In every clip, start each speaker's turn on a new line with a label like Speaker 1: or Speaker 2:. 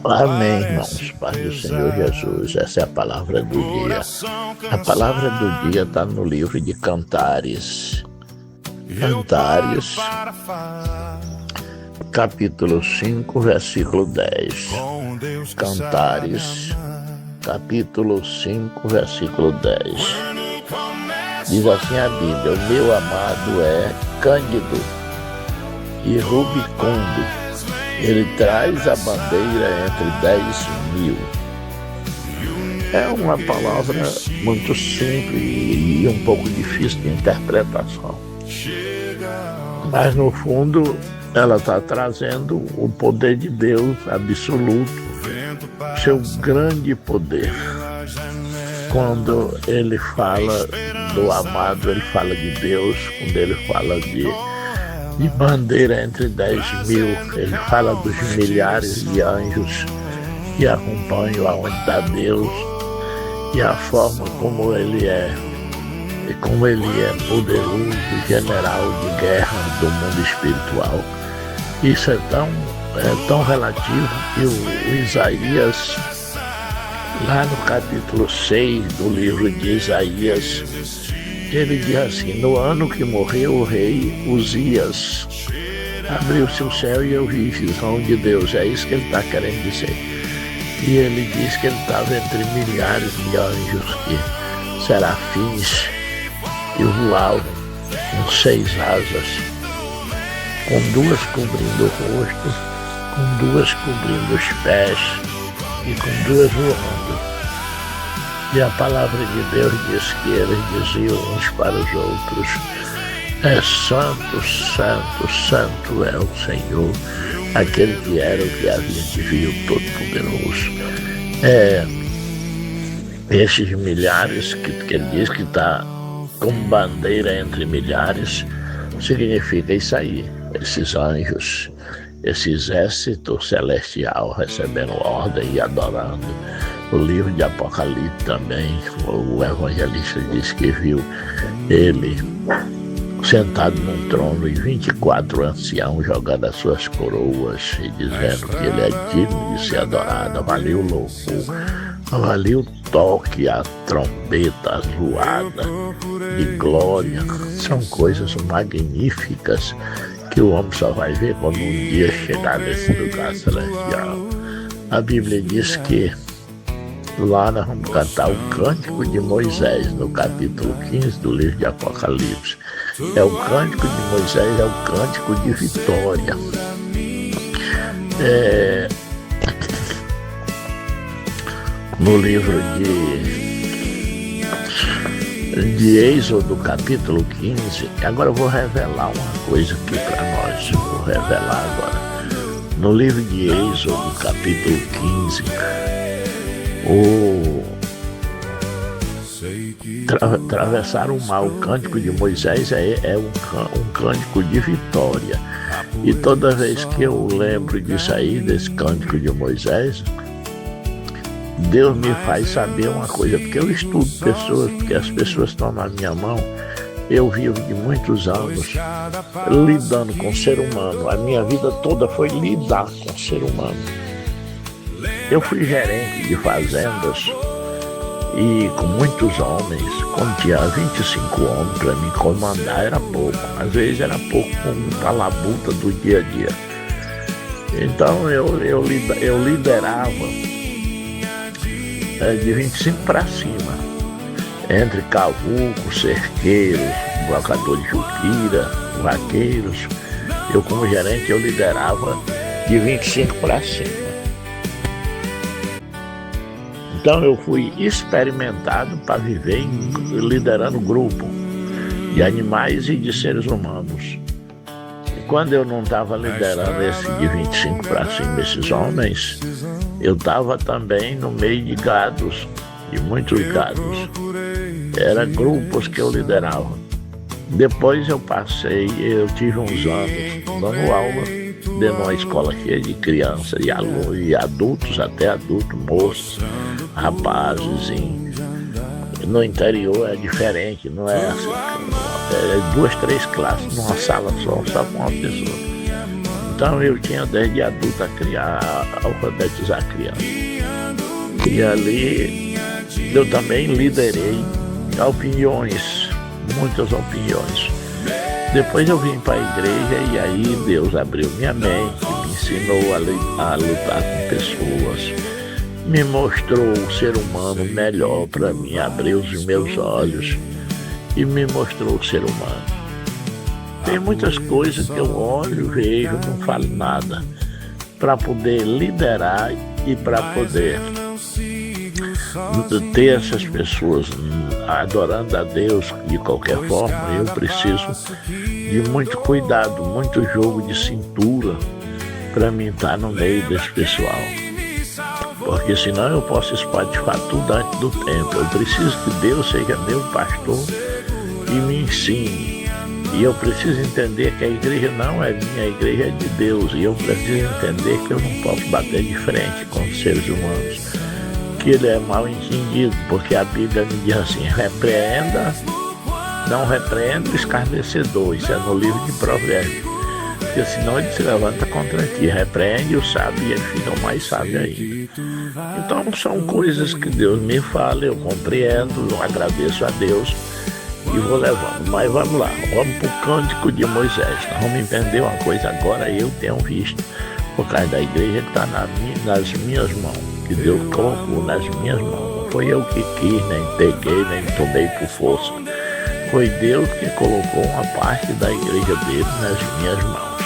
Speaker 1: Amém, irmãos. Paz do Senhor Jesus. Essa é a palavra do dia. A palavra do dia está no livro de Cantares. Cantares, capítulo 5, versículo 10. Cantares, capítulo 5, versículo 10. Diz assim a Bíblia: o meu amado é cândido e rubicundo. Ele traz a bandeira entre 10.000. É uma palavra muito simples e um pouco difícil de interpretação. Mas no fundo ela está trazendo o poder de Deus absoluto, seu grande poder. Quando ele fala do amado, ele fala de Deus. Quando ele fala de bandeira entre 10.000, ele fala dos milhares de anjos que acompanham aonde está Deus e a forma como ele é, e como ele é poderoso, general de guerra do mundo espiritual. Isso é tão relativo que o Isaías, lá no capítulo 6 do livro de Isaías, ele diz assim: no ano que morreu o rei Uzias, abriu-se o céu e eu vi visão de Deus. É isso que ele está querendo dizer. E ele diz que ele estava entre milhares de anjos, que serafins, que voavam com 6 asas, com 2 cobrindo o rosto, com 2 cobrindo os pés e com 2 voando. E a palavra de Deus diz que eles diziam uns para os outros: é santo, santo, santo é o Senhor, aquele que era, o que havia de vir, o Todo-Poderoso. Esses milhares que ele diz que está com bandeira entre milhares, significa isso aí. Esses anjos, esse exército celestial recebendo ordem e adorando. O livro de Apocalipse também, o evangelista diz que viu ele sentado num trono e 24 anciãos jogando as suas coroas e dizendo que ele é digno de ser adorado. Avalie o louvor, avalie o toque, a trombeta, a zoada de glória. São coisas magníficas que o homem só vai ver quando um dia chegar nesse lugar celestial. A Bíblia diz que lá nós vamos cantar o Cântico de Moisés, no capítulo 15 do livro de Apocalipse. É o Cântico de Moisés, é o Cântico de Vitória. No livro de Êxodo, capítulo 15, agora eu vou revelar uma coisa aqui para nós, vou revelar agora. No livro de Êxodo, capítulo 15, atravessar o mar, o cântico de Moisés é um cântico de vitória. E toda vez que eu lembro disso aí, desse cântico de Moisés, Deus me faz saber uma coisa, porque eu estudo pessoas, porque as pessoas estão na minha mão. Eu vivo de muitos anos lidando com o ser humano. A minha vida toda foi lidar com o ser humano. Eu fui gerente de fazendas e com muitos homens. Quando tinha 25 homens para me comandar era pouco. Às vezes era pouco com a labuta do dia a dia. Então eu liderava de 25 para cima. Entre cavucos, cerqueiros, blocador de juquira, vaqueiros. Eu como gerente eu liderava de 25 para cima. Então eu fui experimentado para viver liderando grupo de animais e de seres humanos. E quando eu não estava liderando esse de 25 para cima, esses homens, eu estava também no meio de gados, de muitos gados. Eram grupos que eu liderava. Depois eu tive uns anos dando aula dentro de uma escola cheia de crianças e alunos, e adultos, até adultos, moços, rapazes. No interior é diferente, não é assim, 2, 3 classes numa sala só com uma pessoa. Então eu tinha desde adulto a alfabetizar a criança. E ali eu também liderei opiniões, muitas opiniões. Depois eu vim para a igreja e aí Deus abriu minha mente, me ensinou a lutar com pessoas, me mostrou o ser humano melhor para mim, abriu os meus olhos e me mostrou o ser humano. Tem muitas coisas que eu olho, vejo, não falo nada, para poder liderar e para poder ter essas pessoas adorando a Deus de qualquer forma. Eu preciso de muito cuidado, muito jogo de cintura para mim estar no meio desse pessoal, porque senão eu posso espatifar tudo antes do tempo. Eu preciso que Deus seja meu pastor e me ensine. E eu preciso entender que a igreja não é minha, a igreja é de Deus. E eu preciso entender que eu não posso bater de frente com os seres humanos, que ele é mal entendido, porque a Bíblia me diz assim: repreenda, não repreenda o escarnecedor. Isso é no livro de Provérbios, porque senão ele se levanta contra ti. Repreende o sábio e ele fica mais sábio ainda. Então são coisas que Deus me fala, eu compreendo, eu agradeço a Deus e vou levando. Mas vamos lá, vamos para o Cântico de Moisés. Nós vamos entender uma coisa agora. Eu tenho visto, por causa da igreja que está nas minhas mãos, que Deus colocou nas minhas mãos. Não foi eu que quis, nem peguei, nem tomei por força. Foi Deus que colocou uma parte da igreja dele nas minhas mãos.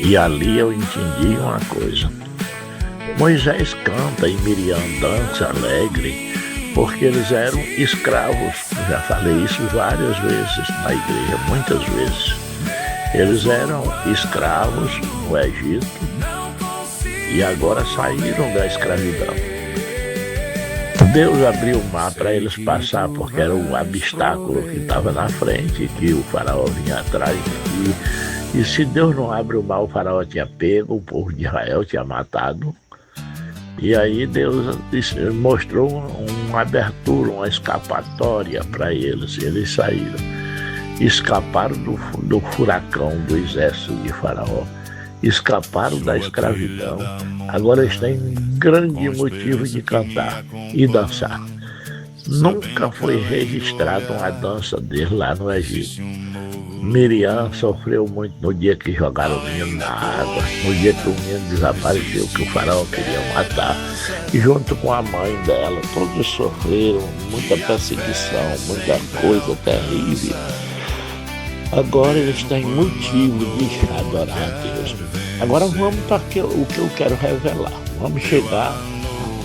Speaker 1: E ali eu entendi uma coisa. Moisés canta e Miriam dança alegre, porque eles eram escravos. Já falei isso várias vezes na igreja, muitas vezes. Eles eram escravos no Egito e agora saíram da escravidão. Deus abriu o mar para eles passar, porque era um obstáculo que estava na frente, que o faraó vinha atrás. E se Deus não abre o mar, o faraó tinha pego, o povo de Israel tinha matado. E aí Deus mostrou uma abertura, uma escapatória para eles. Eles saíram, escaparam do furacão do exército de Faraó, escaparam da escravidão. Agora eles têm grande motivo de cantar e dançar. Nunca foi registrada uma dança deles lá no Egito. Miriam sofreu muito no dia que jogaram o menino na água, no dia que o menino desapareceu, que o faraó queria matar, e junto com a mãe dela, todos sofreram muita perseguição, muita coisa terrível. Agora eles têm motivo de adorar a Deus. Agora vamos para o que eu quero revelar. Vamos chegar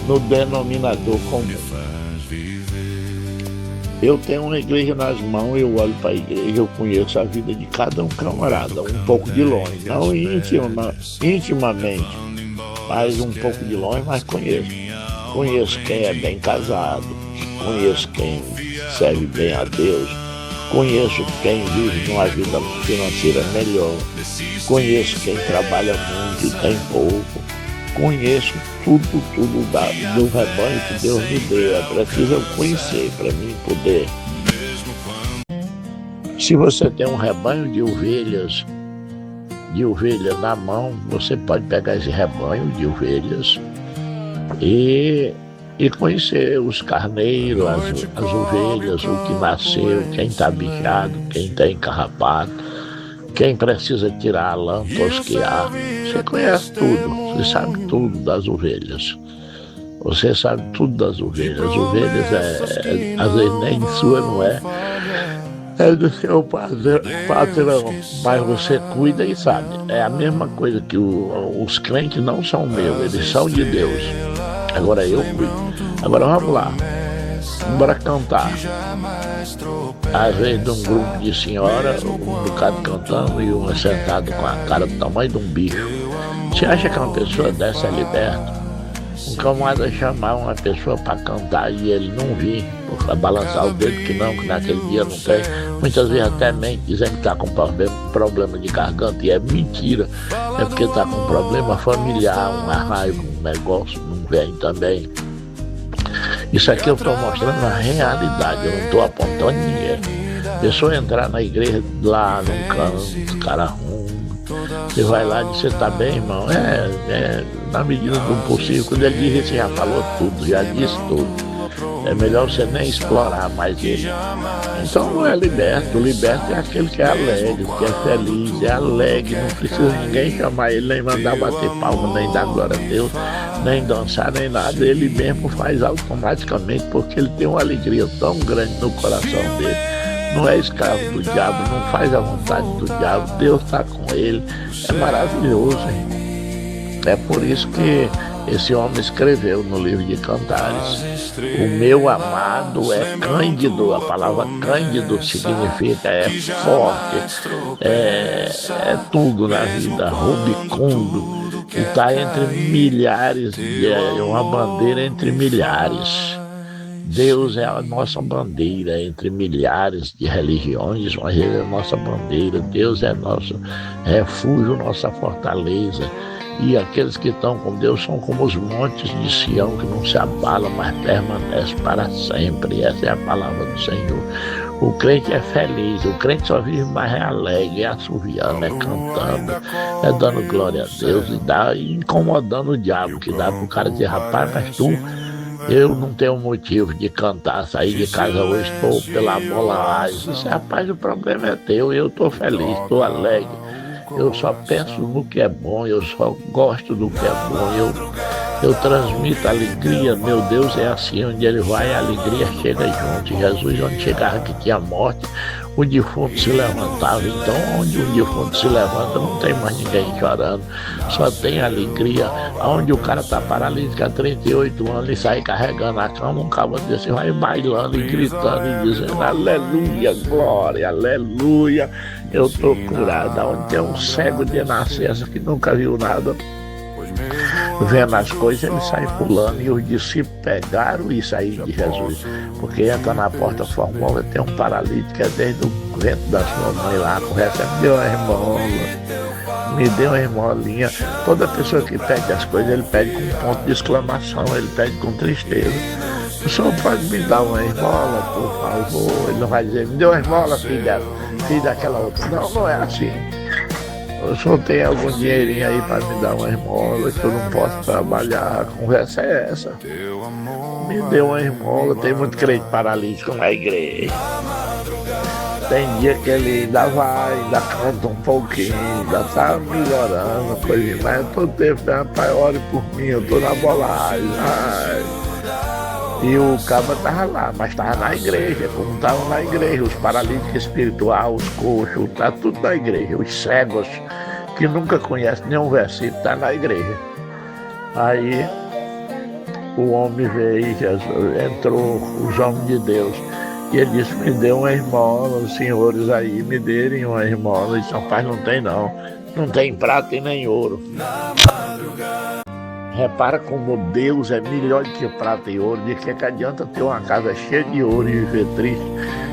Speaker 1: no denominador comum. Eu tenho uma igreja nas mãos, eu olho para a igreja, eu conheço a vida de cada um camarada, um pouco de longe, não intimamente, mas um pouco de longe, mas conheço. Conheço quem é bem casado, conheço quem serve bem a Deus, conheço quem vive numa vida financeira melhor, conheço quem trabalha muito e tem pouco, conheço tudo do rebanho que Deus me deu. É preciso eu conhecer para mim poder. Se você tem um rebanho de ovelhas na mão, você pode pegar esse rebanho de ovelhas e conhecer os carneiros, as ovelhas, o que nasceu, quem está bichado, quem está encarrapado, quem precisa tirar a lã, tosquear. Você conhece tudo, você sabe tudo das ovelhas. Você sabe tudo das ovelhas. As ovelhas, às vezes nem sua não é do seu patrão, mas você cuida e sabe. É a mesma coisa que os crentes não são meus, eles são de Deus. Agora eu cuido. Agora vamos lá, bora cantar. Às vezes de um grupo de senhora, um bocado cantando e uma sentada com a cara do tamanho de um bicho. Você acha que uma pessoa dessa é liberta? Um camarada chamar uma pessoa para cantar e ele não vir, para balançar o dedo que naquele dia não tem. Muitas vezes até mente, dizendo que está com problema de garganta, e é mentira. É porque está com problema familiar, uma raiva, um negócio, não vem também. Isso aqui eu estou mostrando a realidade, eu não estou apontando ninguém. A pessoa entrar na igreja lá num canto, cara ruim, Você vai lá e diz, você está bem, irmão? Na medida do possível. Quando ele diz, você já falou tudo, já disse tudo. É melhor você nem explorar mais ele. Então não é liberto. O liberto é aquele que é alegre, que é feliz, é alegre. Não precisa ninguém chamar ele, nem mandar bater palma, nem dar glória a Deus, nem dançar, nem nada. Ele mesmo faz automaticamente, porque ele tem uma alegria tão grande no coração dele. Não é escravo do diabo, não faz a vontade do diabo. Deus está com ele. É maravilhoso, irmão. É por isso que esse homem escreveu no livro de Cantares: o meu amado é cândido. A palavra cândido significa forte, é tudo na vida, rubicundo, e está entre milhares, é uma bandeira entre milhares. Deus é a nossa bandeira entre milhares de religiões, mas Ele é a nossa bandeira. Deus é nosso refúgio, nossa fortaleza. E aqueles que estão com Deus são como os montes de Sião, que não se abalam, mas permanecem para sempre. Essa é a palavra do Senhor. O crente é feliz, o crente só vive mais alegre, é assoviando, é cantando, é dando glória a Deus e incomodando o diabo, que dá para o cara dizer, rapaz, mas eu não tenho motivo de cantar, sair de casa hoje, estou pela bola. Isso, rapaz, o problema é teu, eu estou feliz, estou alegre. Eu só penso no que é bom, eu só gosto do que é bom, eu transmito alegria. Meu Deus, é assim, onde Ele vai, a alegria chega junto. Jesus, onde chegava que tinha morte, o defunto se levantava. Então, onde o defunto se levanta, não tem mais ninguém chorando, só tem alegria. Onde o cara está paralítico há 38 anos e sai carregando a cama, um cabo desse vai bailando e gritando e dizendo, aleluia, glória, aleluia, eu estou curado. Onde tem um cego de nascença que nunca viu nada, vendo as coisas, ele sai pulando. E os discípulos pegaram isso aí de Jesus, porque entra na porta formosa, tem um paralítico, é desde o ventre da sua mãe lá, recebe, me deu uma esmola, me deu uma esmolinha. Toda pessoa que pede as coisas, ele pede com um ponto de exclamação, ele pede com tristeza. O senhor pode me dar uma esmola, por favor? Ele não vai dizer, me deu uma esmola, filho daquela outra. Não, não é assim. O senhor tem algum dinheirinho aí para me dar uma esmola, que eu não posso trabalhar? A conversa é essa. Me deu uma esmola. Tem muito crente paralítico na igreja. Tem dia que ele ainda vai, ainda canta um pouquinho, ainda tá melhorando, coisa, mas eu tô tempo, rapaz, ore por mim, eu tô na bolagem. E o cabo tava lá, mas tava na igreja, como estavam na igreja, os paralíticos espirituais, os coxos, tá tudo na igreja, os cegos que nunca conhecem nenhum versículo, tá na igreja. Aí o homem veio, Jesus, entrou, os homens de Deus, e ele disse, me dê uma esmola, os senhores aí me derem uma esmola. E disse, rapaz, não tem não, não tem prata e nem ouro. Repara como Deus é melhor do que prata e ouro. De que adianta ter uma casa cheia de ouro e viver triste,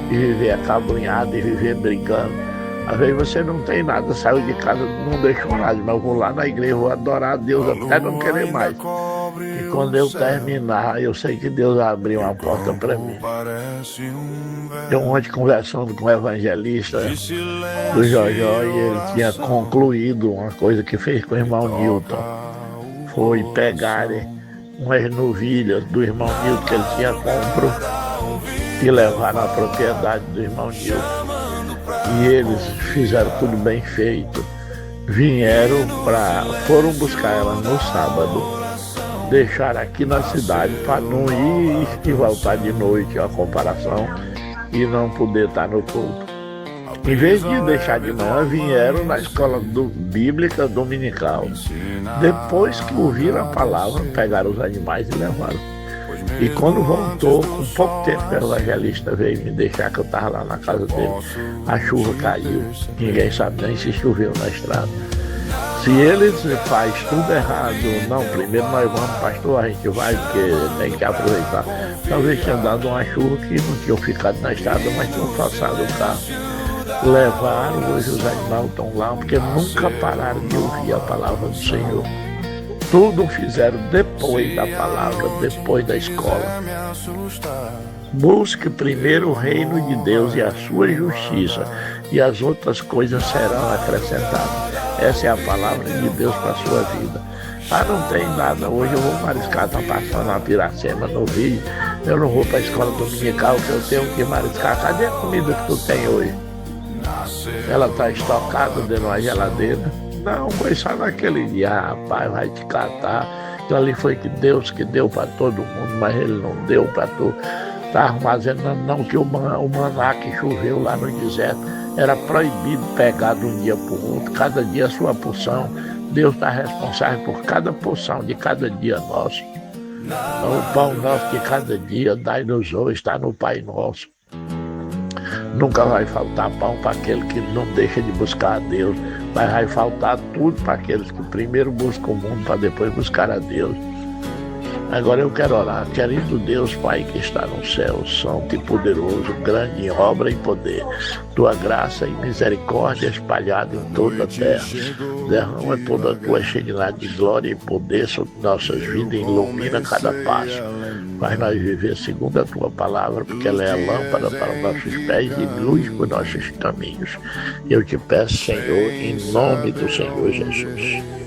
Speaker 1: e viver acabrunhado, e viver brigando. Às vezes você não tem nada, saiu de casa, não deixou nada, mas eu vou lá na igreja, vou adorar a Deus até não querer mais. E quando eu terminar, eu sei que Deus vai abrir uma porta para mim. Eu ontem conversando com o evangelista do Jojó, e ele tinha concluído uma coisa que fez com o irmão Newton. Foi pegarem umas novilhas do irmão Nilton que ele tinha compro e levaram à propriedade do irmão Nilton. E eles fizeram tudo bem feito. Foram buscar elas no sábado, deixaram aqui na cidade para não ir e voltar de noite, a comparação, e não poder estar no culto. Em vez de deixar de manhã, vieram na escola bíblica dominical. Depois que ouviram a palavra, pegaram os animais e levaram. E quando voltou, com pouco tempo, o evangelista veio me deixar, que eu estava lá na casa dele. A chuva caiu, ninguém sabe nem se choveu na estrada. Se eles fazem tudo errado, não, primeiro nós vamos, pastor, a gente vai, porque tem que aproveitar. Talvez tenha dado uma chuva que não tinham ficado na estrada, mas tinham passado o carro. Levaram, hoje os animais estão lá, porque nunca pararam de ouvir a palavra do Senhor. Tudo fizeram depois da palavra, depois da escola. Busque primeiro o reino de Deus e a sua justiça, e as outras coisas serão acrescentadas. Essa é a palavra de Deus para a sua vida. Ah, não tem nada. Hoje eu vou mariscar, tá passando na Piracema, no Rio. Eu não vou para a escola dominical, que eu tenho que mariscar. Cadê a comida que tu tem hoje? Ela está estocada dentro de uma geladeira. Não, foi só naquele dia, rapaz, vai te catar. Aquilo ali foi que Deus que deu para todo mundo, mas Ele não deu para tu. Está armazenando não, que o maná que choveu lá no deserto era proibido pegar de um dia para o outro, cada dia a sua porção. Deus está responsável por cada porção de cada dia nosso. O pão nosso de cada dia, dai-nos hoje, está no Pai Nosso. Nunca vai faltar pão para aquele que não deixa de buscar a Deus, mas vai faltar tudo para aqueles que primeiro buscam o mundo para depois buscar a Deus. Agora eu quero orar. Querido Deus, Pai que está no céu, santo e poderoso, grande em obra e poder, tua graça e misericórdia espalhada em toda a terra. Derrama toda a tua cheinidade de glória e poder sobre nossas vidas e ilumina cada passo. Faz nós viver segundo a tua palavra, porque ela é a lâmpada para nossos pés e luz para nossos caminhos. Eu te peço, Senhor, em nome do Senhor Jesus.